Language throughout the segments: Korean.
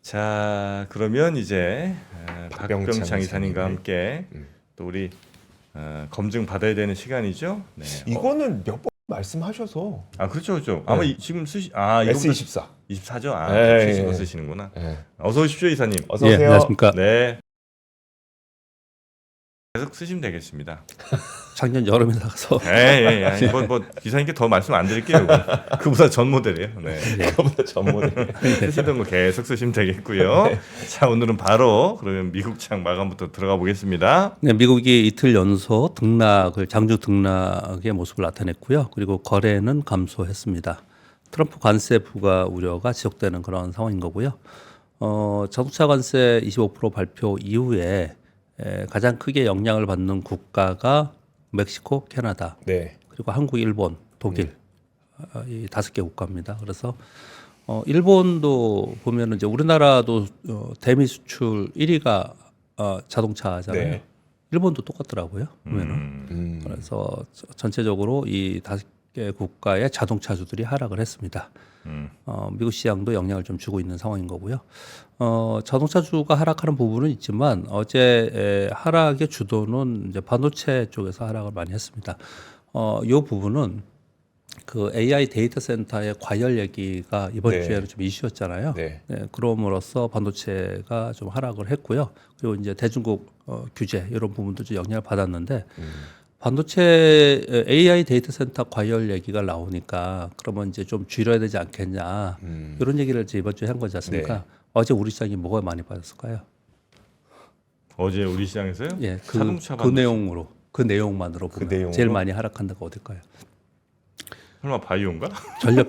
자, 그러면 이제 박병창 이사님과 함께 또 우리 검증 받아야 되는 시간이죠. 네. 이거는 몇 번 말씀하셔서 그렇죠, 그렇죠. 아마 네. 지금 이거부터 S24. 24죠. 네, 쓰시는 거 네. 쓰시는구나. 네. 어서 오십시오, 이사님. 어서 예, 오세요. 안녕하십니까. 네. 계속 쓰시면 되겠습니다. 작년 여름에 나가서 예. 뭐 이사님께 더 말씀 안 드릴게요. 그보다 전 모델이에요. 네. 그거보다 전문이. 쓰시던 거 계속 쓰시면 되겠고요. 자, 오늘은 바로 그러면 미국장 마감부터 들어가 보겠습니다. 네, 미국이 이틀 연속 장중 등락의 모습을 나타냈고요. 그리고 거래는 감소했습니다. 트럼프 관세 부과 우려가 지속되는 그런 상황인 거고요. 자동차 관세 25% 발표 이후에 가장 크게 영향을 받는 국가가 멕시코, 캐나다, 네. 그리고 한국, 일본, 독일 이 5개 국가입니다. 그래서 일본도 보면은 이제 우리나라도 대미 수출 1위가 자동차잖아요. 네. 일본도 똑같더라고요. 보면은. 그래서 전체적으로 이 5개 국가의 자동차주들이 하락을 했습니다. 미국 시장도 영향을 좀 주고 있는 상황인 거고요. 자동차주가 하락하는 부분은 있지만 어제 하락의 주도는 이제 반도체 쪽에서 하락을 많이 했습니다. 이 부분은 그 AI 데이터 센터의 과열 얘기가 이번 네. 주에는 좀 이슈였잖아요. 네. 그럼으로써 반도체가 좀 하락을 했고요. 그리고 이제 대중국 규제 이런 부분도 좀 영향을 받았는데 반도체 AI 데이터 센터 과열 얘기가 나오니까 그러면 이제 좀 줄여야 되지 않겠냐 이런 얘기를 이제 이번 주에 한 거지 않습니까? 네. 어제 우리 시장이 뭐가 많이 빠졌을까요? 어제 우리 시장에서요? 예, 자동차 그 반도체. 내용으로 그 내용만으로 보면 내용으로? 제일 많이 하락한 데가 어딜까요? 설마 바이오인가?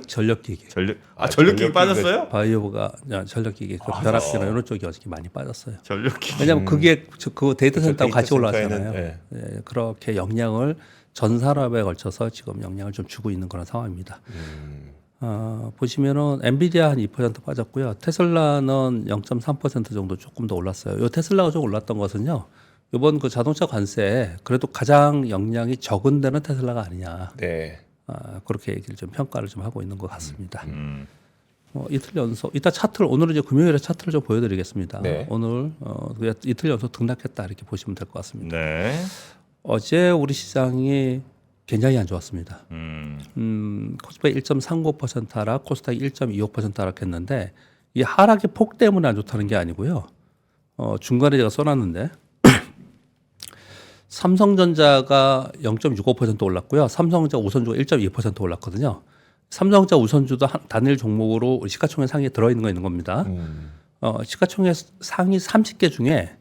전력기기. 전력기기 빠졌어요? 바이오가 전력기기, 그 벼락기나 이런 쪽이 어저께 많이 빠졌어요. 전력기기. 왜냐하면 그게 그 데이터 센터하고 같이 데이터 올라왔잖아요. 센터에는, 예, 그렇게 영향을 전 산업에 걸쳐서 지금 영향을 좀 주고 있는 그런 상황입니다. 보시면은 엔비디아 한 2% 빠졌고요. 테슬라는 0.3% 정도 조금 더 올랐어요. 이 테슬라가 좀 올랐던 것은요. 이번 그 자동차 관세에 그래도 가장 영향이 적은 데는 테슬라가 아니냐. 네. 그렇게 얘기를 좀 평가를 좀 하고 있는 것 같습니다. 이틀 연속, 이따 차트를 오늘은 이제 금요일에 차트를 좀 보여드리겠습니다. 네. 오늘 이틀 연속 등락했다 이렇게 보시면 될 것 같습니다. 네. 어제 우리 시장이 굉장히 안 좋았습니다. 코스닥 1.39% 하락, 코스닥 1.25% 하락했는데 이 하락의 폭 때문에 안 좋다는 게 아니고요. 중간에 제가 써놨는데 삼성전자가 0.65% 올랐고요. 삼성전자 우선주가 1.2% 올랐거든요. 삼성전자 우선주도 단일 종목으로 우리 시가총액 상위에 들어있는 거 있는 겁니다. 시가총액 상위 30개 중에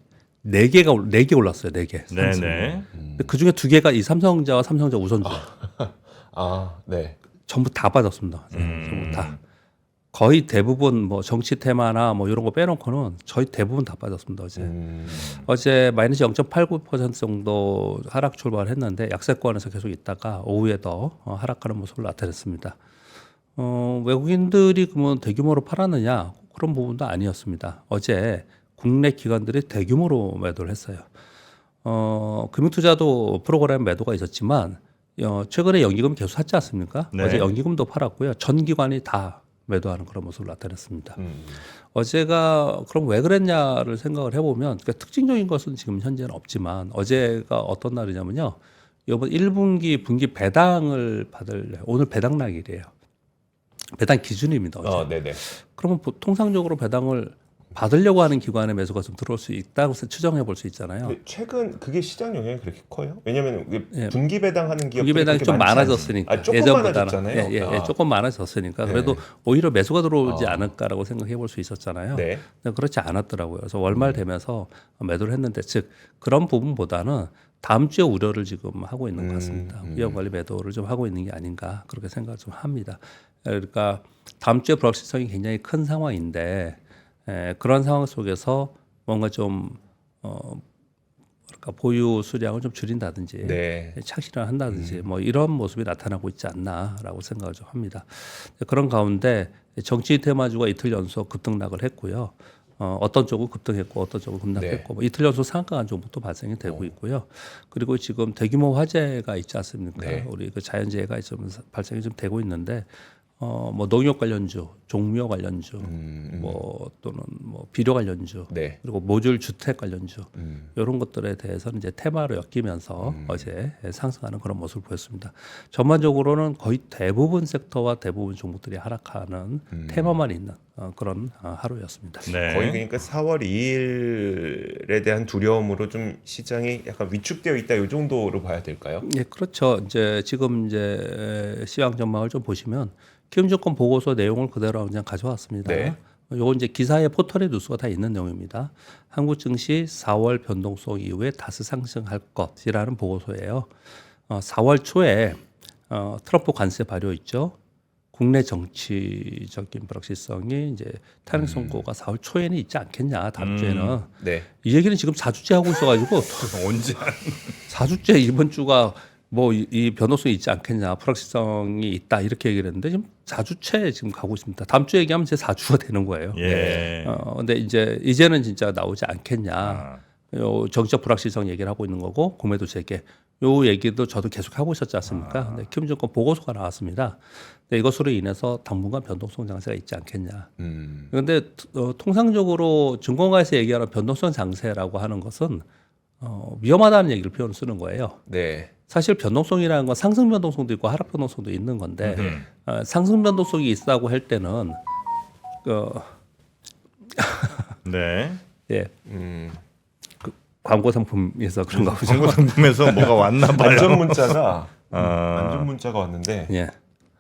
4개 올랐어요. 4개. 네네. 그 중에 2개가 이 삼성전자와 삼성전자 우선주. 네. 전부 다 빠졌습니다. 전부 다. 거의 대부분 뭐 정치 테마나 뭐 이런 거 빼놓고는 거의 대부분 다 빠졌습니다. 어제 마이너스 0.89% 정도 하락 출발을 했는데 약세권에서 계속 있다가 오후에 더 하락하는 모습을 나타냈습니다. 외국인들이 그러면 대규모로 팔았느냐 그런 부분도 아니었습니다. 어제 국내 기관들이 대규모로 매도를 했어요. 금융투자도 프로그램 매도가 있었지만 최근에 연기금 계속 샀지 않습니까? 네. 어제 연기금도 팔았고요. 전 기관이 다 매도하는 그런 모습을 나타냈습니다. 어제가 그럼 왜 그랬냐를 생각을 해보면 그러니까 특징적인 것은 지금 현재는 없지만 어제가 어떤 날이냐면요. 이번 1분기 분기 배당을 받을 오늘 배당 날이래요. 배당 기준입니다. 어제. 네네. 그러면 통상적으로 배당을 받으려고 하는 기관의 매수가 좀 들어올 수 있다고 추정해 볼 수 있잖아요. 최근 그게 시장 영향이 그렇게 커요? 왜냐하면 예. 분기 배당하는 기업들이 분기 배당이 그렇게 좀 많지 많아졌으니까 조금 예전보다는 많아졌잖아요. 조금 많아졌으니까 그래도 오히려 매수가 들어오지 않을까라고 생각해 볼 수 있었잖아요. 네. 근데 그렇지 않았더라고요. 그래서 월말 되면서 매도를 했는데 즉 그런 부분보다는 다음 주에 우려를 지금 하고 있는 것 같습니다. 위험 관리 매도를 좀 하고 있는 게 아닌가 그렇게 생각을 좀 합니다. 그러니까 다음 주에 불확실성이 굉장히 큰 상황인데 그런 상황 속에서 뭔가 좀 보유 수량을 좀 줄인다든지 네. 착실을 한다든지 뭐 이런 모습이 나타나고 있지 않나라고 생각을 좀 합니다. 그런 가운데 정치 테마주가 이틀 연속 급등락을 했고요. 어떤 쪽은 급등했고 어떤 쪽은 급락했고 뭐 이틀 연속 상한가 간종부터 발생이 되고 있고요. 그리고 지금 대규모 화재가 있지 않습니까? 네. 우리 그 자연재해가 좀 발생이 좀 되고 있는데 뭐 농협 관련주, 종묘 관련주, 뭐 또는 뭐 비료 관련주 네. 그리고 모듈 주택 관련주 이런 것들에 대해서는 이제 테마로 엮이면서 어제 상승하는 그런 모습을 보였습니다. 전반적으로는 거의 대부분 섹터와 대부분 종목들이 하락하는 테마만 있는 그런 하루였습니다. 네. 거의 그러니까 4월 2일에 대한 두려움으로 좀 시장이 약간 위축되어 있다 이 정도로 봐야 될까요? 예, 그렇죠. 이제 지금 이제 시황 전망을 좀 보시면 키움증권 보고서 내용을 그대로 그냥 가져왔습니다. 네. 요건 이제 기사에 포털에 뉴스가 다 있는 내용입니다. 한국 증시 4월 변동성 이후에 다시 상승할 것이라는 보고서예요. 4월 초에 트럼프 관세 발효 있죠. 국내 정치적인 불확실성이 이제 탄핵 선고가 4월 초에는 있지 않겠냐. 다음 주에는 네. 이 얘기는 지금 4주째 하고 있어가지고 언제 4주째 이번 주가 뭐 이 변호성이 있지 않겠냐, 불확실성이 있다 이렇게 얘기를 했는데 지금 4주째 지금 가고 있습니다. 다음 주 얘기하면 이제 4주가 되는 거예요. 예. 근데 이제는 진짜 나오지 않겠냐. 요 정치적 불확실성 얘기를 하고 있는 거고 공매도 재개 요 얘기도 저도 계속 하고 있었지 않습니까? 근데 키움증권 보고서가 나왔습니다. 근데 이것으로 인해서 당분간 변동성 장세가 있지 않겠냐. 그런데 통상적으로 증권가에서 얘기하는 변동성 장세라고 하는 것은 위험하다는 얘기를 표현을 쓰는 거예요. 네. 사실 변동성이라는 건 상승 변동성도 있고 하락 변동성도 있는 건데 상승 변동성이 있다고 할 때는 네. 예, 광고 상품에서 그런가 보죠. 광고 상품에서 뭐가 왔나 봐요. 안전 문자가 안전 문자가 왔는데 예.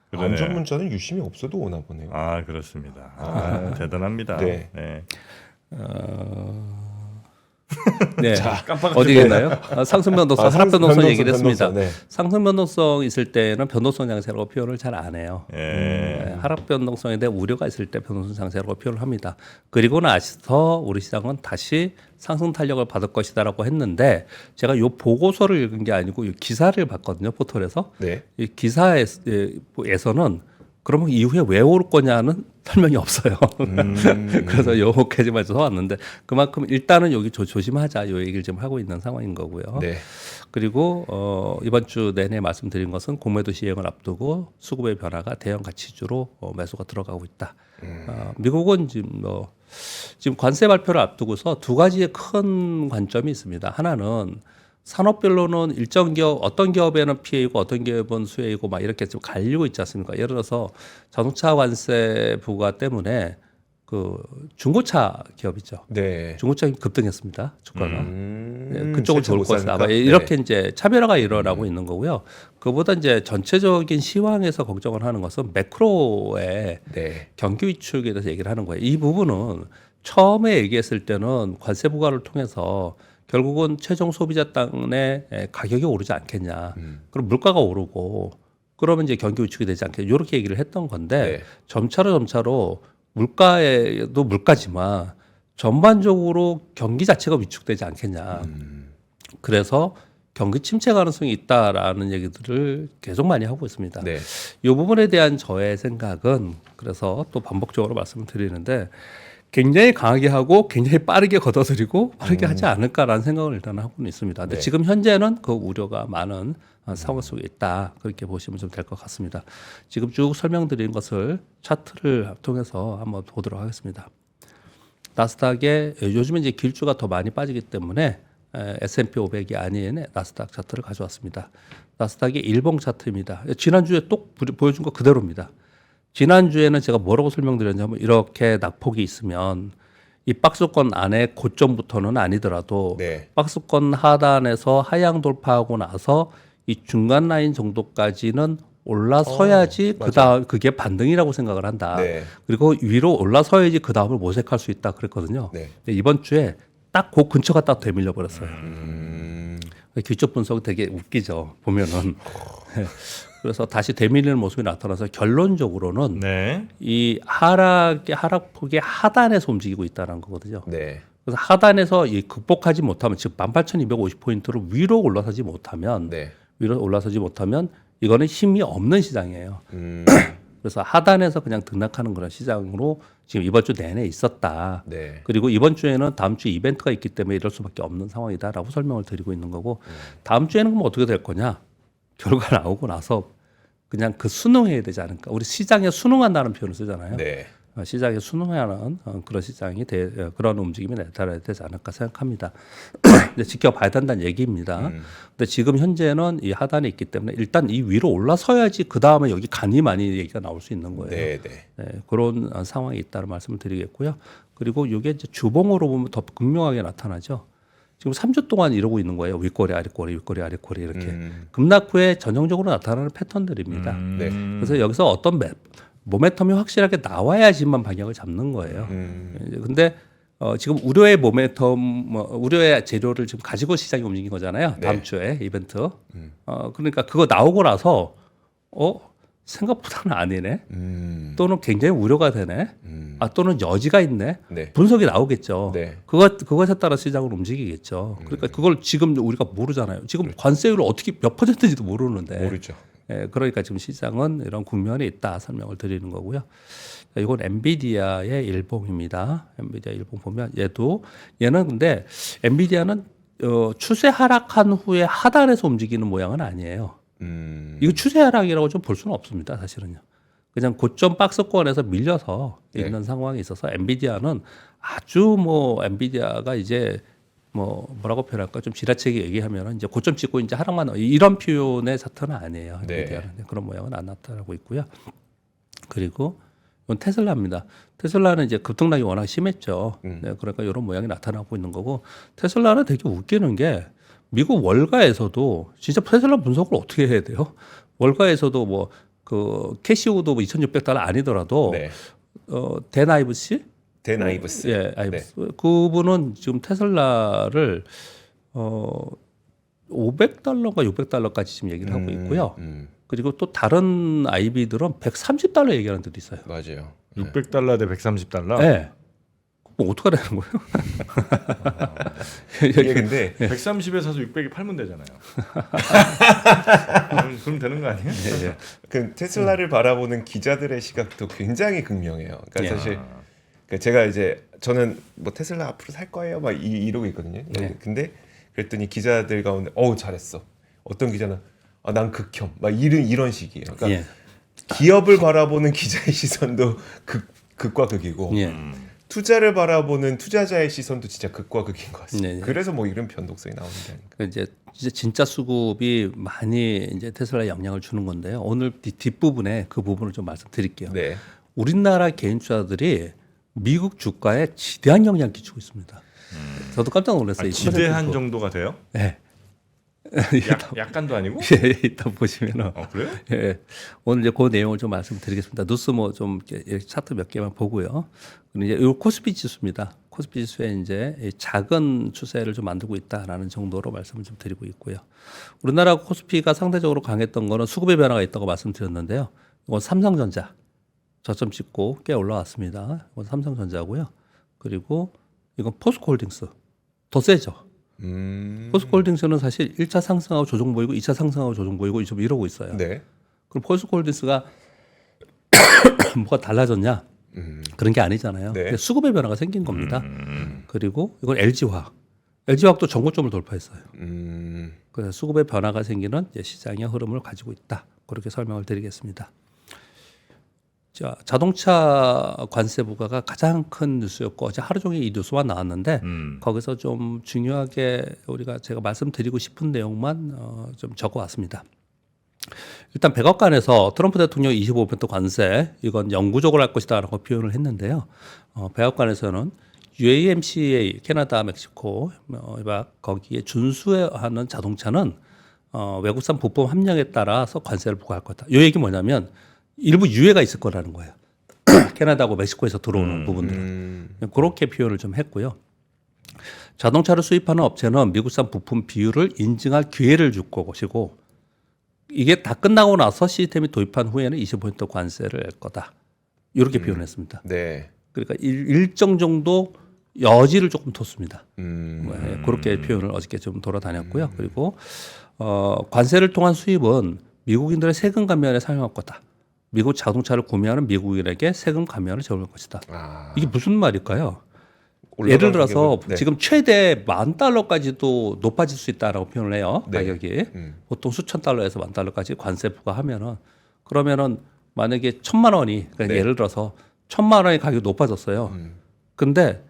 그러네요. 안전 문자는 유심히 없어도 오나 보네요. 아 그렇습니다. 대단합니다. 네. 네. 네. 어디겠나요? 상승 변동성, 하락 변동성 얘기를 했습니다. 네. 상승 변동성 있을 때는 변동성 장세라고 표현을 잘 안 해요. 예. 하락 변동성에 대한 우려가 있을 때 변동성 장세라고 표현을 합니다. 그리고 나서 우리 시장은 다시 상승 탄력을 받을 것이다라고 했는데 제가 이 보고서를 읽은 게 아니고 이 기사를 봤거든요, 포털에서. 네. 이 기사에서는 그러면 이후에 왜 오를 거냐는 설명이 없어요. 그래서 요까지만 써왔는데 그만큼 일단은 여기 조심하자 요 얘기를 지금 하고 있는 상황인 거고요. 네. 그리고 이번 주 내내 말씀드린 것은 공매도 시행을 앞두고 수급의 변화가 대형 가치주로 매수가 들어가고 있다. 미국은 지금 관세 발표를 앞두고서 두 가지의 큰 관점이 있습니다. 하나는 산업별로는 일정 기업 어떤 기업에는 피해이고 어떤 기업은 수혜이고 막 이렇게 좀 갈리고 있지 않습니까? 예를 들어서 자동차 관세 부과 때문에 그 중고차 기업이죠. 네. 중고차 급등했습니다. 주가가. 네, 그쪽은 실제 좋을 못 것이다. 사니까? 아마 이렇게 이제 차별화가 일어나고 있는 거고요. 그보다 이제 전체적인 시황에서 걱정을 하는 것은 매크로의 네. 경기 위축에 대해서 얘기를 하는 거예요. 이 부분은 처음에 얘기했을 때는 관세 부과를 통해서 결국은 최종 소비자단의 가격이 오르지 않겠냐. 그럼 물가가 오르고 그러면 이제 경기 위축이 되지 않겠냐. 이렇게 얘기를 했던 건데 네. 점차로 물가에도 물가지만 전반적으로 경기 자체가 위축되지 않겠냐. 그래서 경기 침체 가능성이 있다라는 얘기들을 계속 많이 하고 있습니다. 네. 이 부분에 대한 저의 생각은 그래서 또 반복적으로 말씀을 드리는데 굉장히 강하게 하고 굉장히 빠르게 걷어들이고 빠르게 하지 않을까라는 생각을 일단 하고는 있습니다. 근데 네. 지금 현재는 그 우려가 많은 상황 속에 있다. 그렇게 보시면 좀 될 것 같습니다. 지금 쭉 설명드린 것을 차트를 통해서 한번 보도록 하겠습니다. 나스닥에 요즘에 이제 길주가 더 많이 빠지기 때문에 S&P 500이 아닌 나스닥 차트를 가져왔습니다. 나스닥의 일봉 차트입니다. 지난주에 또 보여준 거 그대로입니다. 지난주에는 제가 뭐라고 설명드렸냐면 이렇게 낙폭이 있으면 이 박스권 안에 고점부터는 아니더라도 네. 박스권 하단에서 하향 돌파하고 나서 이 중간 라인 정도까지는 올라서야지 그다음 그게 반등이라고 생각을 한다. 네. 그리고 위로 올라서야지 그 다음을 모색할 수 있다 그랬거든요. 네. 근데 이번 주에 딱 그 근처가 딱 되밀려 버렸어요. 기초 분석 되게 웃기죠. 보면은. 그래서 다시 되밀리는 모습이 나타나서 결론적으로는 네. 이 하락폭의 하단에서 움직이고 있다는 거거든요. 네. 그래서 하단에서 이 극복하지 못하면 즉 18,250포인트로 위로 올라서지 못하면 네. 위로 올라서지 못하면 이거는 힘이 없는 시장이에요. 그래서 하단에서 그냥 등락하는 그런 시장으로 지금 이번 주 내내 있었다. 네. 그리고 이번 주에는 다음 주 이벤트가 있기 때문에 이럴 수밖에 없는 상황이다라고 설명을 드리고 있는 거고 다음 주에는 그럼 어떻게 될 거냐? 결과 나오고 나서 그냥 그 순응해야 되지 않을까? 우리 시장에 순응한다는 표현을 쓰잖아요. 네. 시장에 순응하는 그런 그런 움직임이 나타나야 되지 않을까 생각합니다. 근데 지켜봐야 된다는 얘기입니다. 근데 지금 현재는 이 하단에 있기 때문에 일단 이 위로 올라서야지 그 다음에 여기 가니 많이 얘기가 나올 수 있는 거예요. 네. 네, 그런 상황이 있다는 말씀을 드리겠고요. 그리고 이게 이제 주봉으로 보면 더 극명하게 나타나죠. 지금 3주 동안 이러고 있는 거예요. 윗꼬리, 아랫꼬리, 윗꼬리, 아랫꼬리 이렇게 급락 후에 전형적으로 나타나는 패턴들입니다. 네. 그래서 여기서 어떤 모멘텀이 확실하게 나와야지만 방향을 잡는 거예요. 근데 지금 우려의 모멘텀, 우려의 재료를 지금 가지고 시장이 움직인 거잖아요. 다음 네. 주에 이벤트. 그러니까 그거 나오고 나서 생각보다는 아니네. 또는 굉장히 우려가 되네. 또는 여지가 있네. 네. 분석이 나오겠죠. 네. 그것에 따라 시장을 움직이겠죠. 그러니까 그걸 지금 우리가 모르잖아요. 지금 관세율을 어떻게 몇 %인지도 모르는데. 모르죠. 그러니까 지금 시장은 이런 국면에 있다 설명을 드리는 거고요. 이건 엔비디아의 일봉입니다. 엔비디아 일봉 보면 얘는 근데 엔비디아는 추세 하락한 후에 하단에서 움직이는 모양은 아니에요. 이거 추세 하락이라고 좀 볼 수는 없습니다. 사실은요. 그냥 고점 박스권에서 밀려서 있는 상황이 있어서 엔비디아는 아주 엔비디아가 이제 뭐라고 표현할까 좀 지나치게 얘기하면은 이제 고점 찍고 이제 하락만 이런 표현의 사태는 아니에요. 엔비디아는 그런 모양은 안 나타나고 있고요. 그리고 이건 테슬라입니다. 테슬라는 이제 급등락이 워낙 심했죠. 네, 그러니까 이런 모양이 나타나고 있는 거고 테슬라는 되게 웃기는 게 미국 월가에서도 진짜 테슬라 분석을 어떻게 해야 돼요? 월가에서도 캐시우도 $2,600 아니더라도 네. 댄 아이브스 데나이브스. 예, 아이브스. 그분은 지금 테슬라를 $500인가 $600까지 지금 얘기를 하고 있고요. 그리고 또 다른 IB들은 $130 얘기하는 데도 있어요. 맞아요. $600 대 $130? 네. 뭐 어떡하라는 거예요? 이게 근데 130에 사서 600에 팔면 되잖아요. 그럼 되는 거 아니에요? 예. 그 테슬라를 바라보는 기자들의 시각도 굉장히 극명해요. 그러니까 예. 사실 제가 이제 저는 테슬라 앞으로 살 거예요 막 이러고 있거든요. 네. 근데 그랬더니 기자들 가운데 잘했어. 어떤 기자는 난 극혐 막 이런 식이에요. 그러니까 예. 기업을 바라보는 기자의 시선도 극과 극이고 예. 투자를 바라보는 투자자의 시선도 진짜 극과 극인 것 같습니다. 네. 그래서 이런 변동성이 나오는 게 아닐까. 이제 진짜 수급이 많이 이제 테슬라에 영향을 주는 건데요. 오늘 뒷부분에 그 부분을 좀 말씀드릴게요. 네. 우리나라 개인 투자들이 미국 주가에 지대한 영향을 끼치고 있습니다. 저도 깜짝 놀랐어요. 지대한 정도가 돼요? 네. 약간도 아니고? 예, 이따 보시면은. 그래요? 예. 오늘 이제 그 내용을 좀 말씀드리겠습니다. 뉴스 좀 차트 몇 개만 보고요. 그리고 이제 이 코스피 지수입니다. 코스피 지수에 이제 작은 추세를 좀 만들고 있다라는 정도로 말씀을 좀 드리고 있고요. 우리나라 코스피가 상대적으로 강했던 거는 수급의 변화가 있다고 말씀드렸는데요. 이건 삼성전자 저점 찍고 꽤 올라왔습니다. 이건 삼성전자고요. 그리고 이건 포스코홀딩스 더 세죠. 포스코홀딩스는 사실 1차 상승하고 조정 보이고 2차 상승하고 조정 보이고 좀 이러고 있어요. 네. 그럼 포스코홀딩스가 뭐가 달라졌냐? 그런 게 아니잖아요. 네. 근데 수급의 변화가 생긴 겁니다. 그리고 이건 LG화학. LG화학도 전고점을 돌파했어요. 그래서 수급의 변화가 생기는 이제 시장의 흐름을 가지고 있다. 그렇게 설명을 드리겠습니다. 자, 자동차 관세 부과가 가장 큰 뉴스였고 어제 하루 종일 이 뉴스만 나왔는데 거기서 좀 중요하게 제가 말씀드리고 싶은 내용만 좀 적어왔습니다. 일단 백악관에서 트럼프 대통령 25% 관세 이건 영구적으로 할 것이다라고 표현을 했는데요. 백악관에서는 UAMCA 캐나다, 멕시코 거기에 준수하는 자동차는 외국산 부품 함량에 따라서 관세를 부과할 거다. 이 얘기 뭐냐면 일부 유예가 있을 거라는 거예요. 캐나다하고 멕시코에서 들어오는 부분들은 그렇게 표현을 좀 했고요. 자동차를 수입하는 업체는 미국산 부품 비율을 인증할 기회를 줄 것이고 이게 다 끝나고 나서 시스템이 도입한 후에는 20% 관세를 낼 거다. 이렇게 표현했습니다. 네. 그러니까 일정 정도 여지를 조금 뒀습니다. 그렇게 표현을 어저께 좀 돌아다녔고요. 그리고 관세를 통한 수입은 미국인들의 세금 감면에 사용할 거다. 미국 자동차를 구매하는 미국인에게 세금 감면을 적용할 것이다. 이게 무슨 말일까요? 예를 들어서 네. 지금 최대 $10,000까지도 높아질 수 있다라고 표현을 해요. 네. 가격이 보통 수천 달러에서 $10,000까지 관세 부과하면은 그러면은 만약에 1,000만 원이 그러니까 네. 예를 들어서 1,000만 원의 가격이 높아졌어요. 근데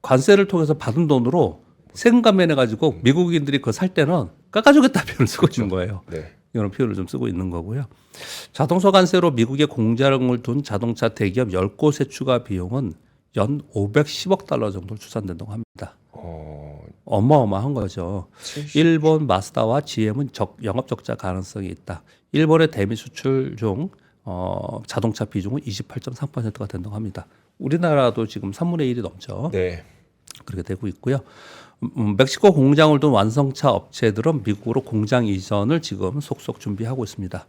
관세를 통해서 받은 돈으로 세금 감면해 가지고 미국인들이 그거 살 때는 깎아주겠다 표현을 쓰고 있는 거예요. 네. 이런 표현을 좀 쓰고 있는 거고요. 자동차 관세로 미국에 공장을 둔 자동차 대기업 10곳의 추가 비용은 연 510억 달러 정도 추산된다고 합니다. 어마어마한 거죠. 70. 일본 마스다와 GM은 영업 적자 가능성이 있다. 일본의 대미 수출 중 자동차 비중은 28.3%가 된다고 합니다. 우리나라도 지금 3분의 1이 넘죠. 네. 그렇게 되고 있고요. 멕시코 공장을 둔 완성차 업체들은 미국으로 공장 이전을 지금 속속 준비하고 있습니다.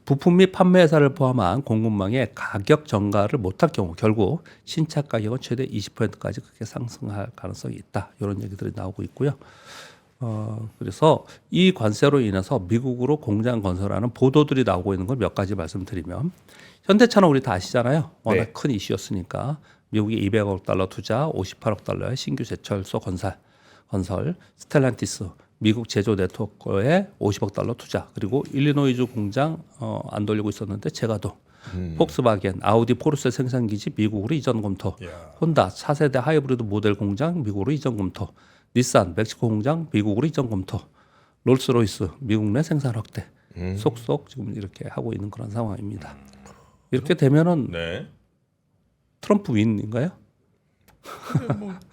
부품 및 판매 회사를 포함한 공급망의 가격 전가를 못할 경우 결국 신차 가격은 최대 20%까지 크게 상승할 가능성이 있다. 이런 얘기들이 나오고 있고요. 그래서 이 관세로 인해서 미국으로 공장 건설하는 보도들이 나오고 있는 걸 몇 가지 말씀드리면 현대차는 우리 다 아시잖아요. 워낙 네. 큰 이슈였으니까 미국이 200억 달러 투자, 58억 달러의 신규 제철소 건설, 스텔란티스 미국 제조 네트워크에 50억 달러 투자, 그리고 일리노이주 공장 안 돌리고 있었는데 제가도 폭스바겐, 아우디, 포르쉐 생산 기지 미국으로 이전 검토, 혼다 차세대 하이브리드 모델 공장 미국으로 이전 검토, 닛산 멕시코 공장 미국으로 이전 검토, 롤스로이스 미국 내 생산 확대, 속속 지금 이렇게 하고 있는 그런 상황입니다. 이렇게 되면은 네. 트럼프 윈인가요?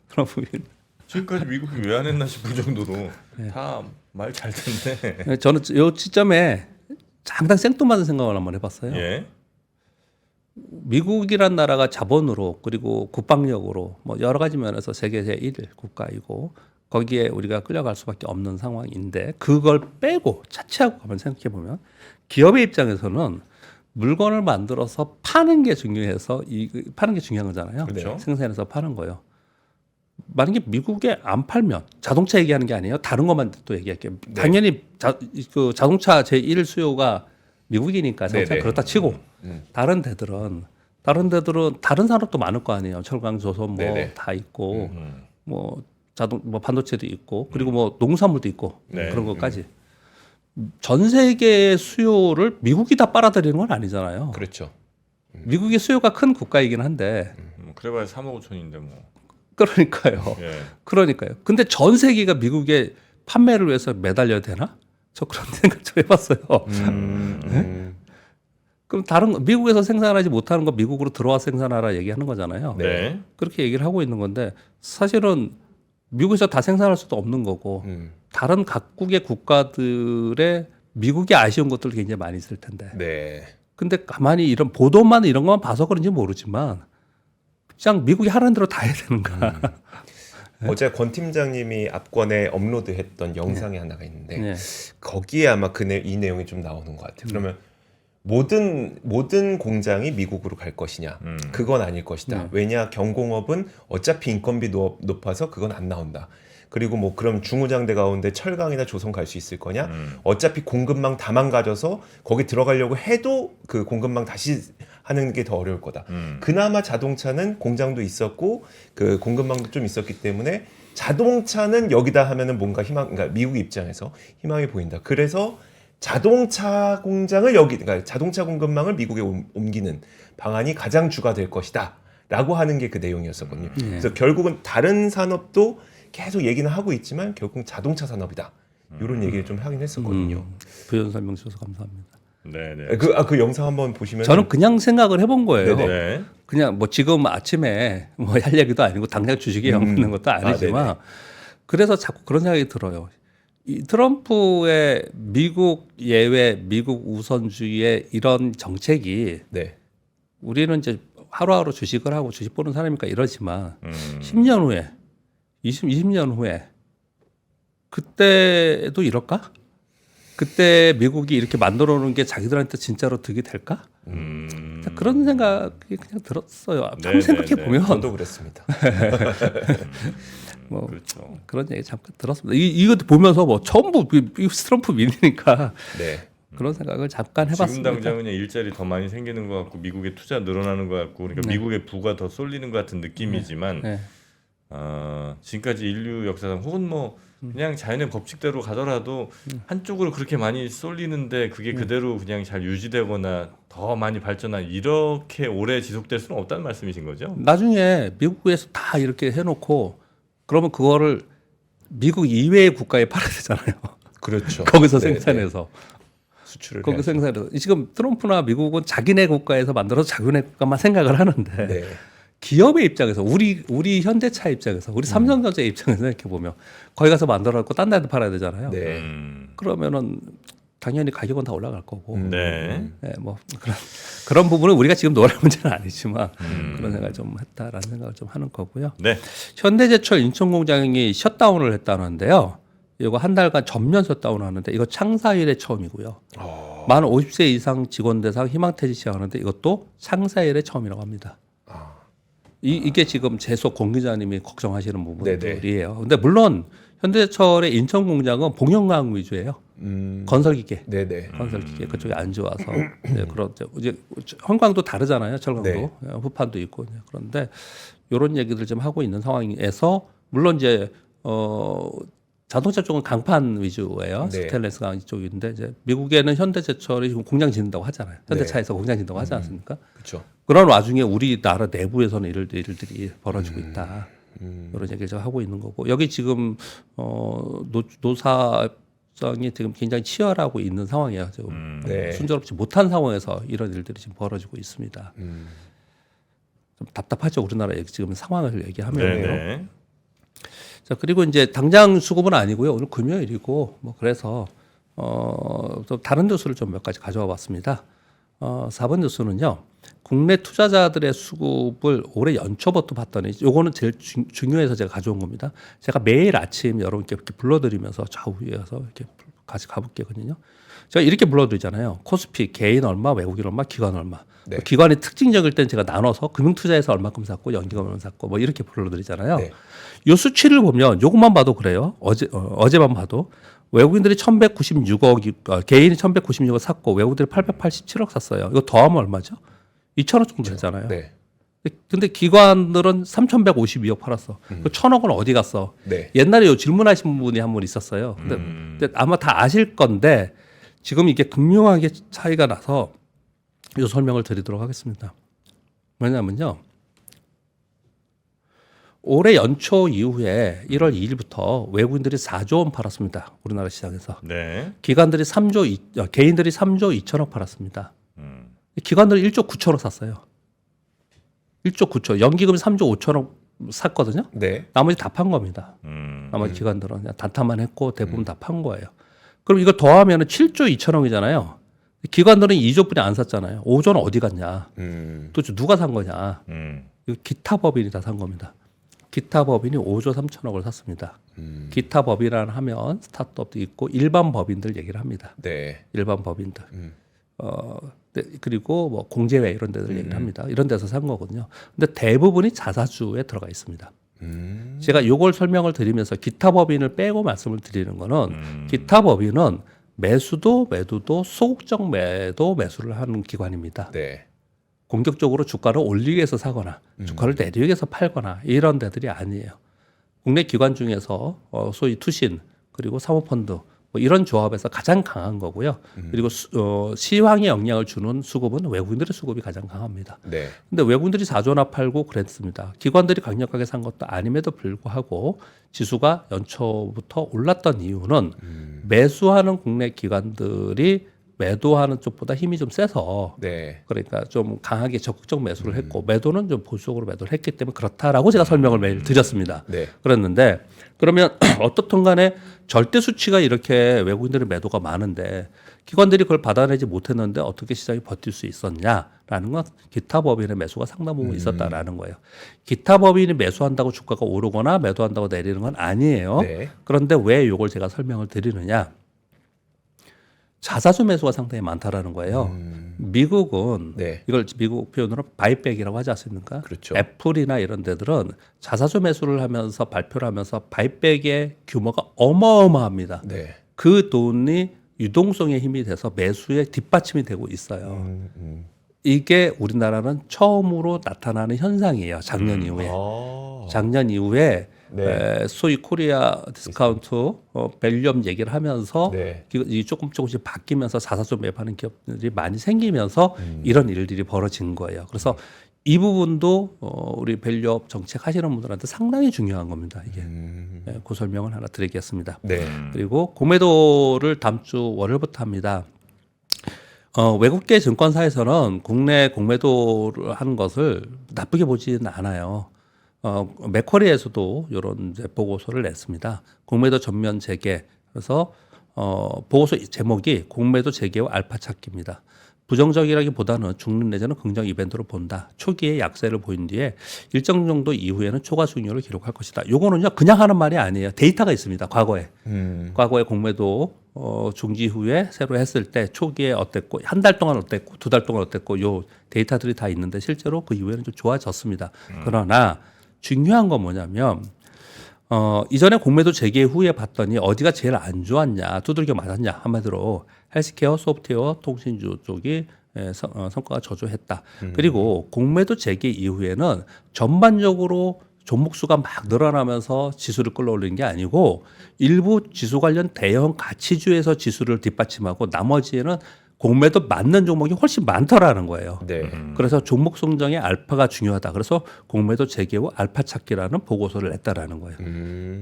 트럼프 윈. 지금까지 미국이 왜 안 했나 싶을 정도로 다 말 잘 듣네. 네, 저는 이 시점에 잠깐 생뚱맞은 생각을 한번 해봤어요. 예. 미국이란 나라가 자본으로 그리고 국방력으로 뭐 여러 가지 면에서 세계 제1 국가이고 거기에 우리가 끌려갈 수밖에 없는 상황인데 그걸 빼고 차치하고 가만 생각해 보면 기업의 입장에서는 물건을 만들어서 파는 게 중요해서 파는 게 중요한 거잖아요. 그렇죠. 생산해서 파는 거예요. 만약에 미국에 안 팔면 자동차 얘기하는 게 아니에요. 다른 것만 또 얘기할게요. 네. 당연히 자동차 제1 수요가 미국이니까 자동차 네네. 그렇다 치고 다른 데들은 다른 산업도 많을 거 아니에요. 철강, 조선 뭐 네네. 다 있고 뭐 반도체도 있고 그리고 뭐 농산물도 있고 네. 그런 것까지 전 세계의 수요를 미국이 다 빨아들이는 건 아니잖아요. 그렇죠. 미국의 수요가 큰 국가이긴 한데 그래봐야 3억 5천인데 뭐. 그러니까요. 예. 그러니까요. 근데 전 세계가 미국의 판매를 위해서 매달려야 되나? 저 그런 생각 좀 해봤어요. 그럼 미국에서 생산하지 못하는 거 미국으로 들어와 생산하라 얘기하는 거잖아요. 네. 그렇게 얘기를 하고 있는 건데 사실은 미국에서 다 생산할 수도 없는 거고 다른 각국의 국가들의 미국이 아쉬운 것들도 굉장히 많이 있을 텐데. 네. 근데 가만히 이런 보도만 이런 것만 봐서 그런지 모르지만 그냥 미국이 하라는 대로 다 해야 되는가. 어제 권 팀장님이 앞권에 업로드했던 영상이 하나가 있는데 네. 거기에 아마 이 내용이 좀 나오는 것 같아요. 그러면 모든 공장이 미국으로 갈 것이냐? 그건 아닐 것이다. 왜냐 경공업은 어차피 인건비 높아서 그건 안 나온다. 그리고 뭐 그럼 중후장대 가운데 철강이나 조선 갈 수 있을 거냐? 어차피 공급망 다 망가져서 거기 들어가려고 해도 그 공급망 다시 하는 게 더 어려울 거다. 그나마 자동차는 공장도 있었고 그 공급망도 좀 있었기 때문에 자동차는 여기다 하면은 뭔가 그러니까 미국 입장에서 희망이 보인다. 그래서 자동차 공장을 그러니까 자동차 공급망을 미국에 옮기는 방안이 가장 주가 될 것이다라고 하는 게 그 내용이었었거든요. 그래서 결국은 다른 산업도 계속 얘기는 하고 있지만 결국 자동차 산업이다. 이런 얘기를 좀 하긴 했었거든요. 부연 설명 주셔서 감사합니다. 네네. 그 영상 한번 보시면 저는 그냥 생각을 해본 거예요. 네네. 네. 그냥 뭐 지금 아침에 뭐 할 얘기도 아니고 당장 주식에 영향하는 것도 아니지만 네네. 그래서 자꾸 그런 생각이 들어요. 이 트럼프의 미국 예외, 미국 우선주의의 이런 정책이 네. 우리는 이제 하루하루 주식을 하고 주식 보는 사람이니까 이러지만 10년 후에 20년 후에 그때도 이럴까? 그때 미국이 이렇게 만들어 놓은 게 자기들한테 진짜로 득이 될까? 그런 생각이 그냥 들었어요. 한번 생각해 보면 저도 그랬습니다. 뭐 그렇죠. 그런 얘기 잠깐 들었습니다. 이것도 보면서 뭐 전부 트럼프 민이니까 네. 그런 생각을 잠깐 해봤습니다. 지금 당장 그냥 일자리 더 많이 생기는 것 같고 미국의 투자 늘어나는 것 같고 그러니까 미국의 부가 더 쏠리는 것 같은 느낌이지만 네. 지금까지 인류 역사상 혹은 뭐 그냥 자연의 법칙대로 가더라도 한쪽으로 그렇게 많이 쏠리는데 그게 그대로 그냥 잘 유지되거나 더 많이 발전한 이렇게 오래 지속될 수는 없다는 말씀이신 거죠? 나중에 미국에서 다 이렇게 해놓고 그러면 그거를 미국 이외의 국가에 팔아야 되잖아요. 그렇죠. 거기서 네, 생산해서. 수출을 거기 해야죠. 생산해서. 지금 트럼프나 미국은 자기네 국가에서 만들어서 자기네 국가만 생각을 하는데 네. 기업의 입장에서 우리 현대차 입장에서 우리 삼성전자 입장에서 생각해 보면 거기 가서 만들어갖고 딴 데도 팔아야 되잖아요. 네. 그러면은 당연히 가격은 다 올라갈 거고. 네. 네, 뭐 그런 부분은 우리가 지금 노릴 문제는 아니지만 그런 생각을 좀 했다라는 생각을 좀 하는 거고요. 네. 현대제철 인천공장이 셧다운을 했다는데요. 이거 한 달간 전면 셧다운을 하는데 이거 창사 이래 처음이고요. 만 50세 이상 직원 대상 희망퇴직 시행하는데 이것도 창사 이래 처음이라고 합니다. 이게 지금 재속 공 기자님이 걱정하시는 부분들이에요. 근데 물론 현대제철의 인천 공장은 봉영광 위주예요. 건설기계, 네네. 건설기계 그쪽이 안 좋아서 네, 그런 이제 형광도 다르잖아요. 철강도 후판도 있고 그런데 이런 얘기들 좀 하고 있는 상황에서 물론 이제 자동차 쪽은 강판 위주예요. 네. 스테인리스 강 쪽인데 이제 미국에는 현대제철이 지금 공장 짓는다고 하잖아요. 현대차에서 공장 짓는다고 하지 않습니까? 그렇죠. 그런 와중에 우리나라 내부에서는 일들이 벌어지고 있다. 이런 얘기를 좀 하고 있는 거고 여기 지금 노사정이 지금 굉장히 치열하고 있는 상황이에요. 지금 네. 순조롭지 못한 상황에서 이런 일들이 지금 벌어지고 있습니다. 좀 답답하죠. 우리나라 지금 상황을 얘기하면요. 네네. 자 그리고 이제 당장 수급은 아니고요. 오늘 금요일이고 뭐 그래서 또 다른 뉴스를 좀 몇 가지 가져와 봤습니다. 4번 뉴스는요. 국내 투자자들의 수급을 올해 연초부터 봤더니 요거는 제일 중요해서 제가 가져온 겁니다. 제가 매일 아침 여러분께 이렇게 불러드리면서 좌우에서 이렇게 같이 가볼게요. 제가 이렇게 불러드리잖아요. 코스피 개인 얼마, 외국인 얼마, 기관 얼마. 네. 기관이 특징적일 땐 제가 나눠서 금융투자에서 얼마큼 샀고 연기금 얼마 샀고 뭐 이렇게 불러드리잖아요. 네. 요 수치를 보면 요것만 봐도 그래요. 어제만 봐도 외국인들이 1,196억, 개인이 1,196억 샀고 외국인들이 887억 샀어요. 이거 더하면 얼마죠? 2,000억 정도 되잖아요. 네. 근데 기관들은 3,152억 팔았어. 그 1,000억은 어디 갔어? 네. 옛날에 요 질문하신 분이 한 분 있었어요. 근데 아마 다 아실 건데 지금 이게 극명하게 차이가 나서 이 설명을 드리도록 하겠습니다. 뭐냐면요. 올해 연초 이후에 1월 2일부터 외국인들이 4조 원 팔았습니다. 우리나라 시장에서. 네. 기관들이 개인들이 3조 2천억 팔았습니다. 기관들이 1조 9천억 샀어요. 1조 9천. 연기금이 3조 5천억 샀거든요. 네. 나머지 다 판 겁니다. 나머지 기관들은 그냥 단타만 했고 대부분 다 판 거예요. 그럼 이거 더하면 7조 2천억이잖아요. 기관들은 2조뿐이 안 샀잖아요. 5조는 어디 갔냐? 도대체 누가 산 거냐? 이거 기타 법인이 다 산 겁니다. 기타 법인이 5조 3천억을 샀습니다. 기타 법인이라 하면 스타트업도 있고 일반 법인들 얘기를 합니다. 네. 일반 법인들. 네, 그리고 뭐 공제회 이런 데들 얘기를 합니다. 이런 데서 산 거거든요. 근데 대부분이 자사주에 들어가 있습니다. 제가 요걸 설명을 드리면서 기타 법인을 빼고 말씀을 드리는 거는 기타 법인은 매수도 매도도 소극적 매수를 하는 기관입니다. 네. 공격적으로 주가를 올리기 위해서 사거나 주가를 내리기 위해서 팔거나 이런 데들이 아니에요. 국내 기관 중에서 소위 투신 그리고 사모펀드 뭐 이런 조합에서 가장 강한 거고요. 그리고 시황에 영향을 주는 수급은 외국인들의 수급이 가장 강합니다. 네. 근데 외국인들이 4조나 팔고 그랬습니다. 기관들이 강력하게 산 것도 아님에도 불구하고 지수가 연초부터 올랐던 이유는 매수하는 국내 기관들이 매도하는 쪽보다 힘이 좀 세서 네. 그러니까 좀 강하게 적극적 매수를 했고 매도는 좀 보수적으로 매도를 했기 때문에 그렇다라고 제가 설명을 매일 드렸습니다. 네. 그랬는데 그러면 어떻든 간에 절대 수치가 이렇게 외국인들의 매도가 많은데 기관들이 그걸 받아내지 못했는데 어떻게 시장이 버틸 수 있었냐라는 건 기타 법인의 매수가 상당 부분 있었다라는 거예요. 기타 법인이 매수한다고 주가가 오르거나 매도한다고 내리는 건 아니에요. 네. 그런데 왜 이걸 제가 설명을 드리느냐. 자사주 매수가 상당히 많다라는 거예요. 미국은 네. 이걸 미국 표현으로 바이백이라고 하지 않습니까? 그렇죠. 애플이나 이런 데들은 자사주 매수를 하면서 발표를 하면서 바이백의 규모가 어마어마합니다. 네. 그 돈이 유동성의 힘이 돼서 매수에 뒷받침이 되고 있어요. 이게 우리나라는 처음으로 나타나는 현상이에요. 작년 이후에. 작년 이후에 네. 소위 코리아 디스카운트 밸류업 얘기를 하면서 네. 이 조금씩 바뀌면서 자사주 매입하는 기업들이 많이 생기면서 이런 일들이 벌어진 거예요. 그래서 이 부분도 우리 밸류업 정책 하시는 분들한테 상당히 중요한 겁니다. 이게 그 설명을 하나 드리겠습니다. 네. 그리고 공매도를 다음 주 월요일부터 합니다. 외국계 증권사에서는 국내 공매도를 하는 것을 나쁘게 보지는 않아요. 맥쿼리에서도 이런 이제 보고서를 냈습니다. 공매도 전면 재개. 그래서 보고서 제목이 공매도 재개와 알파 찾기입니다. 부정적이라기보다는 중립 내지는 긍정 이벤트로 본다. 초기에 약세를 보인 뒤에 일정 정도 이후에는 초과 수익률을 기록할 것이다. 요거는요 그냥 하는 말이 아니에요. 데이터가 있습니다. 과거에 공매도 중지 후에 새로 했을 때 초기에 어땠고 한 달 동안 어땠고 두 달 동안 어땠고 요 데이터들이 다 있는데 실제로 그 이후에는 좀 좋아졌습니다. 그러나 중요한 건 뭐냐면 이전에 공매도 재개 후에 봤더니 어디가 제일 안 좋았냐, 두들겨 맞았냐, 한마디로 헬스케어, 소프트웨어, 통신주 쪽이 성과가 저조했다. 그리고 공매도 재개 이후에는 전반적으로 종목 수가 막 늘어나면서 지수를 끌어올리는 게 아니고 일부 지수 관련 대형 가치주에서 지수를 뒷받침하고 나머지에는 공매도 맞는 종목이 훨씬 많더라는 거예요. 네. 그래서 종목 성장의 알파가 중요하다. 그래서 공매도 재개 후 알파 찾기라는 보고서를 냈다라는 거예요.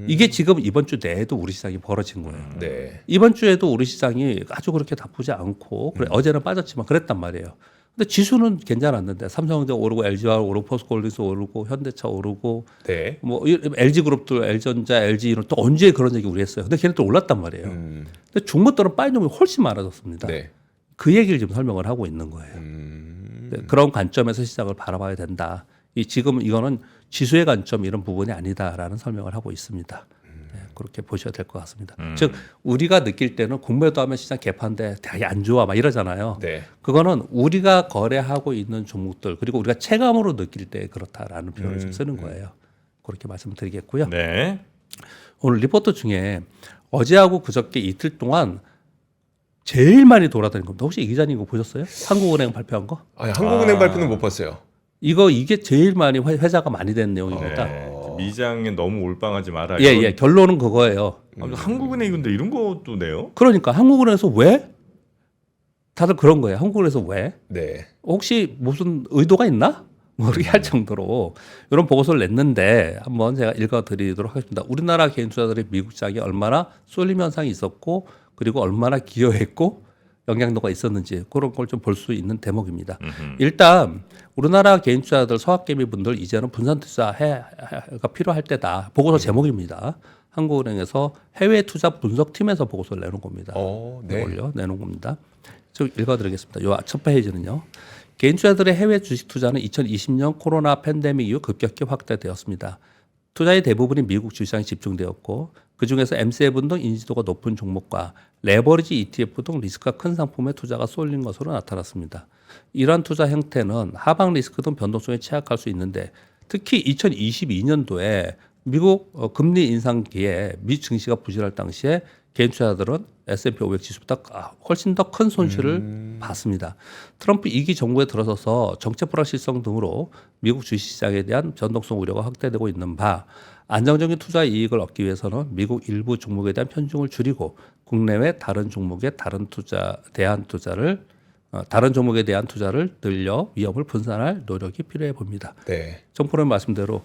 이게 지금 이번 주 내에도 우리 시장이 벌어진 거예요. 네. 이번 주에도 우리 시장이 아주 그렇게 나쁘지 않고 그래, 어제는 빠졌지만 그랬단 말이에요. 근데 지수는 괜찮았는데 삼성전자 오르고 LG화 오르고 포스코홀딩스 오르고 현대차 오르고 네. 뭐 LG그룹도 L전자, LG는 또 언제 그런 얘기 우리 했어요. 근데 걔네들 올랐단 말이에요. 근데 중국들은 빠진 종목이 훨씬 많아졌습니다. 네. 그 얘기를 지금 설명을 하고 있는 거예요. 네, 그런 관점에서 시장을 바라봐야 된다. 지금 이거는 지수의 관점 이런 부분이 아니다라는 설명을 하고 있습니다. 네, 그렇게 보셔야 될 것 같습니다. 즉 우리가 느낄 때는 공매도하면 시장 개판데 되게 안 좋아 막 이러잖아요. 네. 그거는 우리가 거래하고 있는 종목들 그리고 우리가 체감으로 느낄 때 그렇다라는 표현을 좀 쓰는 거예요. 그렇게 말씀드리겠고요. 네. 오늘 리포트 중에 어제하고 그저께 이틀 동안 제일 많이 돌아다닌 겁니다. 혹시 이 기자님 이거 보셨어요? 한국은행 발표한 거? 아니, 한국은행 발표는 못 봤어요. 이게 제일 많이 회자가 많이 된 내용입니다. 네. 미장에 너무 올빵하지 마라. 예. 결론은 그거예요. 한국은행이 근데 이런 것도 내요? 그러니까 한국은행에서 왜? 다들 그런 거예요. 한국은행에서 왜? 네. 혹시 무슨 의도가 있나? 모르게 할 정도로 이런 보고서를 냈는데 한번 제가 읽어드리도록 하겠습니다. 우리나라 개인 투자들이 미국 시장에 얼마나 쏠림 현상이 있었고 그리고 얼마나 기여했고 영향도가 있었는지 그런 걸 좀 볼 수 있는 대목입니다. 일단 우리나라 개인 투자들 서학개미 분들 이제는 분산 투자가 필요할 때다. 보고서 제목입니다. 한국은행에서 해외 투자 분석팀에서 보고서를 내놓은 겁니다. 네. 내놓은 겁니다. 좀 읽어드리겠습니다. 요 첫 페이지는요. 개인 투자들의 해외 주식 투자는 2020년 코로나 팬데믹 이후 급격히 확대되었습니다. 투자의 대부분이 미국 주시장에 집중되었고 그중에서 M7 등 인지도가 높은 종목과 레버리지 ETF 등 리스크가 큰 상품에 투자가 쏠린 것으로 나타났습니다. 이러한 투자 형태는 하방 리스크 등 변동성에 취약할 수 있는데 특히 2022년도에 미국 금리 인상기에 미 증시가 부진할 당시에 개인 투자자들은 S&P 500 지수보다 훨씬 더 큰 손실을 봤습니다. 트럼프 2기 정부에 들어서서 정책 불확실성 등으로 미국 주식시장에 대한 변동성 우려가 확대되고 있는 바 안정적인 투자 이익을 얻기 위해서는 미국 일부 종목에 대한 편중을 줄이고 국내외 다른 종목에 다른 종목에 대한 투자를 늘려 위험을 분산할 노력이 필요해 봅니다. 네. 정프로의 말씀대로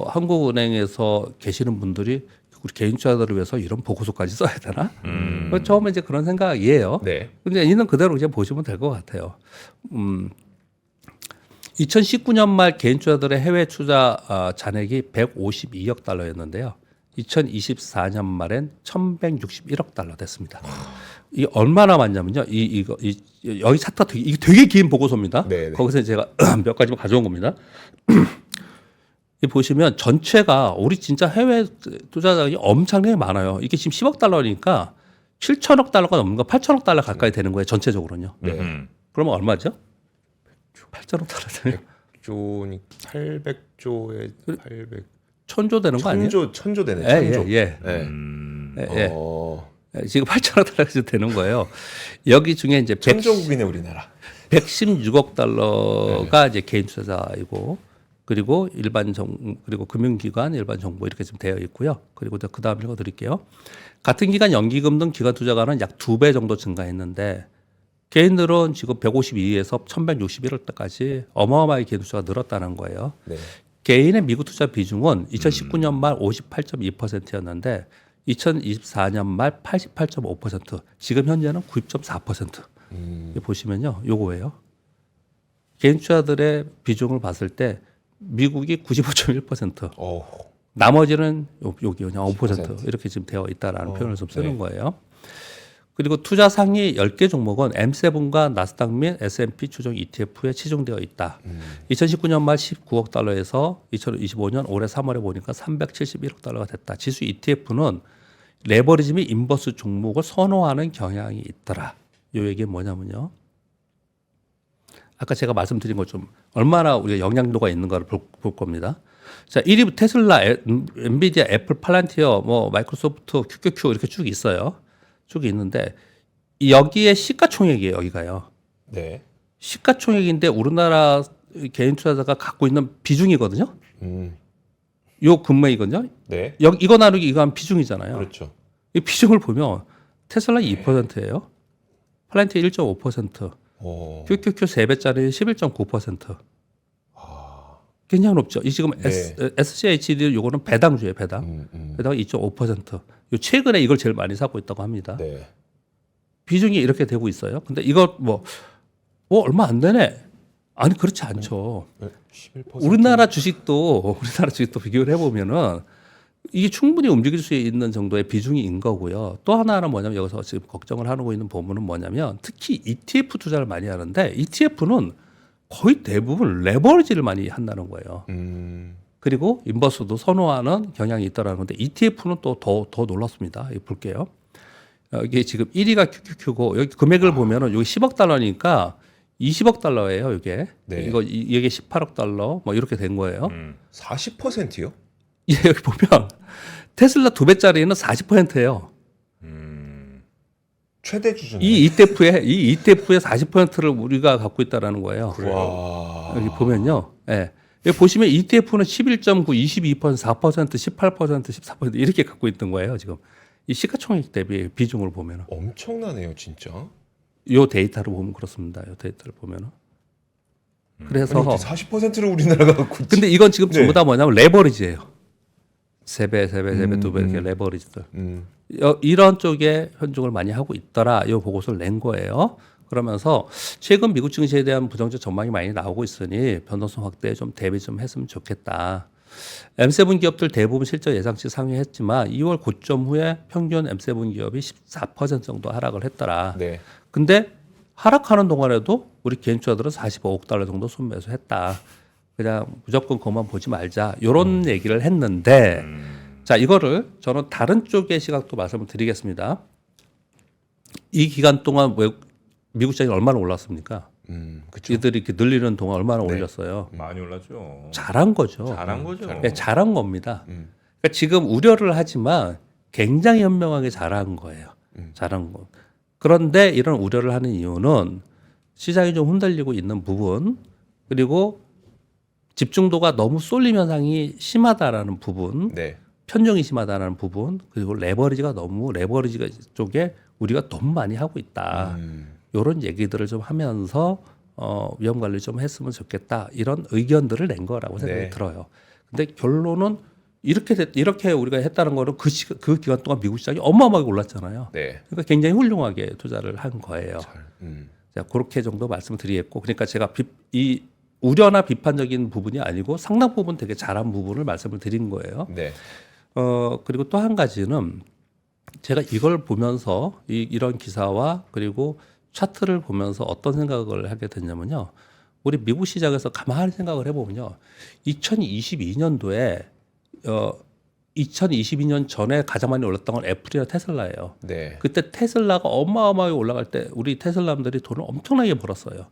한국은행에서 계시는 분들이 우리 개인 투자자들을 위해서 이런 보고서까지 써야 되나? 처음에 이제 그런 생각이에요. 네. 근데 있는 그대로 그냥 보시면 될 것 같아요. 2019년 말 개인 투자들의 해외 투자 잔액이 152억 달러였는데요. 2024년 말엔 1,161억 달러 됐습니다. 이게 얼마나 많냐면요. 여기 차트가 이게 되게 긴 보고서입니다. 네네. 거기서 제가 몇 가지만 가져온 겁니다. 이 보시면 전체가 우리 진짜 해외 투자자가 엄청나게 많아요. 이게 지금 10억 달러니까 7천억 달러가 넘는 거 8천억 달러 가까이 되는 거예요. 전체적으로는요. 네. 그러면 얼마죠? 8천억 달러잖아요. 100조니 800조에 800 천조 되는 거 아니에요? 천조 되네. 천조. 예. 예. 지금 8천억 달러까지 되는 거예요. 여기 중에 이제 천조국이네 우리나라. 116억 달러가 이제 개인 투자자이고 그리고 그리고 금융기관, 일반 정보 이렇게 지금 되어 있고요. 그리고 그 다음 읽어드릴게요. 같은 기간 연기금 등 기관 투자가는 약 2배 정도 증가했는데 개인들은 지금 152에서 1161억대까지 어마어마하게 개인 투자가 늘었다는 거예요. 네. 개인의 미국 투자 비중은 2019년 말 58.2%였는데 2024년 말 88.5%, 지금 현재는 90.4%. 보시면요, 요거예요. 개인 투자들의 비중을 봤을 때 미국이 95.1%, 나머지는 여기 그냥 5% 이렇게 지금 되어 있다라는 표현을 좀 쓰는 거예요. 그리고 투자 상위 10개 종목은 M7과 나스닥 및 S&P 추종 ETF에 치중되어 있다. 2019년 말 19억 달러에서 2025년 올해 3월에 보니까 371억 달러가 됐다. 지수 ETF는 레버리지 및 인버스 종목을 선호하는 경향이 있더라. 이 얘기는 뭐냐면요. 아까 제가 말씀드린 것 좀 얼마나 우리가 영향도가 있는가를 볼 겁니다. 자, 1위 테슬라, 엔비디아, 애플, 팔란티어, 뭐 마이크로소프트, QQQ 이렇게 쭉 있어요. 쭉 있는데 여기에 시가총액이에요. 여기가요. 네. 시가총액인데 우리나라 개인 투자자가 갖고 있는 비중이거든요. 요 금액이거든요. 네. 이거 나누기 이거 한 비중이잖아요. 그렇죠. 이 비중을 보면 테슬라 2%예요. 팔란티어 1.5%, QQQ 3배짜리 11.9%. 굉장히 높죠. 이 지금 네. SCHD 요거는 배당주예요, 배당. 배당 2.5%. 요 최근에 이걸 제일 많이 사고 있다고 합니다. 네. 비중이 이렇게 되고 있어요. 근데 이거 얼마 안 되네. 아니 그렇지 않죠. 11%. 우리나라 주식도 비교를 해보면은 이게 충분히 움직일 수 있는 정도의 비중인 거고요. 또 하나는 뭐냐면 여기서 지금 걱정을 하고 있는 부분은 뭐냐면 특히 ETF 투자를 많이 하는데 ETF는 거의 대부분 레버리지를 많이 한다는 거예요. 그리고 인버스도 선호하는 경향이 있다라는 건데 ETF는 또 더 놀랍습니다. 이거 볼게요. 이게 지금 1위가 QQQ고 여기 금액을 보면은 여기 10억 달러니까 20억 달러예요. 이게 네. 이게 18억 달러 뭐 이렇게 된 거예요. 40%요? 예, 여기 보면 테슬라 2배짜리는 40%예요. 최대 수준. 이 ETF의 40%를 우리가 갖고 있다라는 거예요. 와. 여기 보면요. 예. 여기 보시면 ETF는 11.9, 22%, 4%, 18%, 14% 이렇게 갖고 있던 거예요. 지금 이 시가총액 대비 비중을 보면은 엄청나네요, 진짜. 요 데이터를 보면 그렇습니다. 요 데이터를 보면은. 그래서 아니, 40%를 우리나라가 갖고 있지. 근데 이건 지금 네. 전부 다 뭐냐면 레버리지예요. 3배, 2배 이렇게 레버리지들. 이런 쪽에 현중을 많이 하고 있더라. 이 보고서를 낸 거예요. 그러면서 최근 미국 증시에 대한 부정적 전망이 많이 나오고 있으니 변동성 확대에 좀 대비 좀 했으면 좋겠다. M7 기업들 대부분 실적 예상치 상회했지만 2월 고점 후에 평균 M7 기업이 14% 정도 하락을 했더라. 네. 근데 하락하는 동안에도 우리 개인 투자들은 45억 달러 정도 순매수했다. 그냥 무조건 그것만 보지 말자. 이런 얘기를 했는데 자, 이거를 저는 다른 쪽의 시각도 말씀을 드리겠습니다. 이 기간 동안 미국 시장이 얼마나 올랐습니까? 그렇죠. 이들이 이렇게 늘리는 동안 얼마나 올렸어요? 많이 올랐죠. 잘한 거죠. 잘한 거죠. 네, 잘한 겁니다. 그러니까 지금 우려를 하지만 굉장히 현명하게 잘한 거예요. 잘한 거. 그런데 이런 우려를 하는 이유는 시장이 좀 흔들리고 있는 부분 그리고 집중도가 너무 쏠림 현상이 심하다라는 부분, 네. 편중이 심하다라는 부분, 그리고 레버리지가 쪽에 우리가 너무 많이 하고 있다. 이런 얘기들을 좀 하면서 위험 관리 좀 했으면 좋겠다. 이런 의견들을 낸 거라고 생각이 네. 들어요. 근데 결론은 이렇게 우리가 했다는 거는 그 기간 동안 미국 시장이 어마어마하게 올랐잖아요. 네. 그러니까 굉장히 훌륭하게 투자를 한 거예요. 잘. 자, 그렇게 정도 말씀드리겠고, 그러니까 제가 이 우려나 비판적인 부분이 아니고 상당 부분 되게 잘한 부분을 말씀을 드린 거예요. 네. 그리고 또 한 가지는 제가 이걸 보면서 이런 기사와 그리고 차트를 보면서 어떤 생각을 하게 됐냐면요. 우리 미국 시장에서 가만히 생각을 해보면요. 2022년도에 2022년 전에 가장 많이 올랐던 건 애플이나 테슬라예요. 네. 그때 테슬라가 어마어마하게 올라갈 때 우리 테슬라들이 돈을 엄청나게 벌었어요.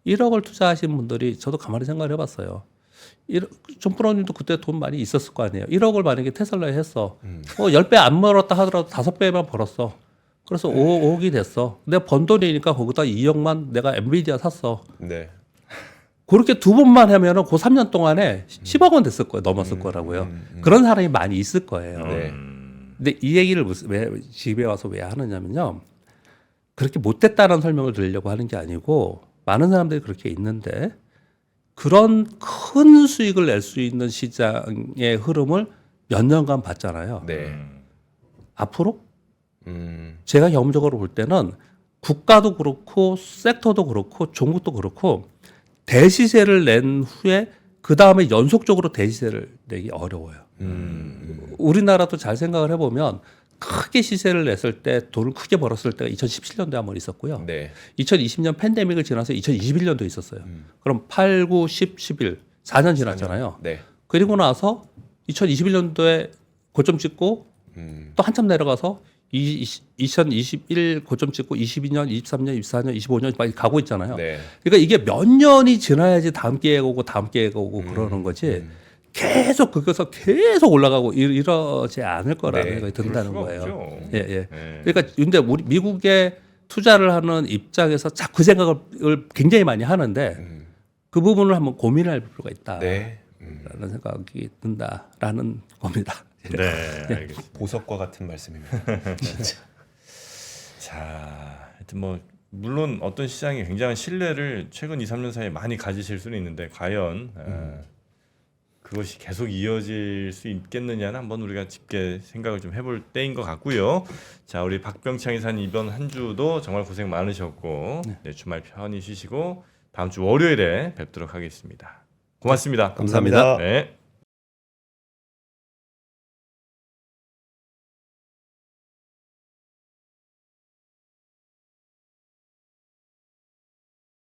1억을 투자하신 분들이 저도 가만히 생각을 해봤어요. 존프로님도 그때 돈 많이 있었을 거 아니에요. 1억을 만약에 테슬라에 했어. 10배 안 벌었다 하더라도 5배만 벌었어. 그래서 5억이 됐어. 내가 번 돈이니까 거기다 2억만 내가 엔비디아 샀어. 네. 그렇게 두 번만 하면은 그 3년 동안에 10억 원 됐을 거예요. 넘었을 거라고요. 그런 사람이 많이 있을 거예요. 네. 근데 이 얘기를 왜 집에 와서 왜 하느냐면요. 그렇게 못됐다는 설명을 드리려고 하는 게 아니고 많은 사람들이 그렇게 있는데 그런 큰 수익을 낼 수 있는 시장의 흐름을 몇 년간 봤잖아요. 네. 앞으로 음. 제가 경험적으로 볼 때는 국가도 그렇고 섹터도 그렇고 종목도 그렇고 대시세를 낸 후에 그 다음에 연속적으로 대시세를 내기 어려워요. 우리나라도 잘 생각을 해보면 크게 시세를 냈을 때 돈을 크게 벌었을 때가 2017년도에 한 번 있었고요. 네. 2020년 팬데믹을 지나서 2021년도에 있었어요. 그럼 8, 9, 10, 11, 4년 지났잖아요. 네. 그리고 나서 2021년도에 고점 찍고 또 한참 내려가서 2021 고점 찍고 22년, 23년, 24년, 25년 막 가고 있잖아요. 네. 그러니까 이게 몇 년이 지나야지 다음 기회가 오고 다음 기회가 오고 그러는 거지. 계속 거기서 계속 올라가고 이러지 않을 거라는 네, 생각이 든다는 그럴 거예요. 수가 없죠. 예, 예. 네. 그러니까 근데 우리 미국에 투자를 하는 입장에서 자꾸 그 생각을 굉장히 많이 하는데 그 부분을 한번 고민할 필요가 있다라는 네. 생각이 든다라는 겁니다. 네, 알겠습니다. 보석과 같은 말씀입니다. 진짜. 자, 하여튼 뭐 물론 어떤 시장이 굉장한 신뢰를 최근 2, 3년 사이에 많이 가지실 수는 있는데 과연 그것이 계속 이어질 수 있겠느냐는 한번 우리가 깊게 생각을 좀 해볼 때인 것 같고요. 자, 우리 박병창 이사님 이번 한 주도 정말 고생 많으셨고 네, 주말 편히 쉬시고 다음 주 월요일에 뵙도록 하겠습니다. 고맙습니다. 감사합니다. 네.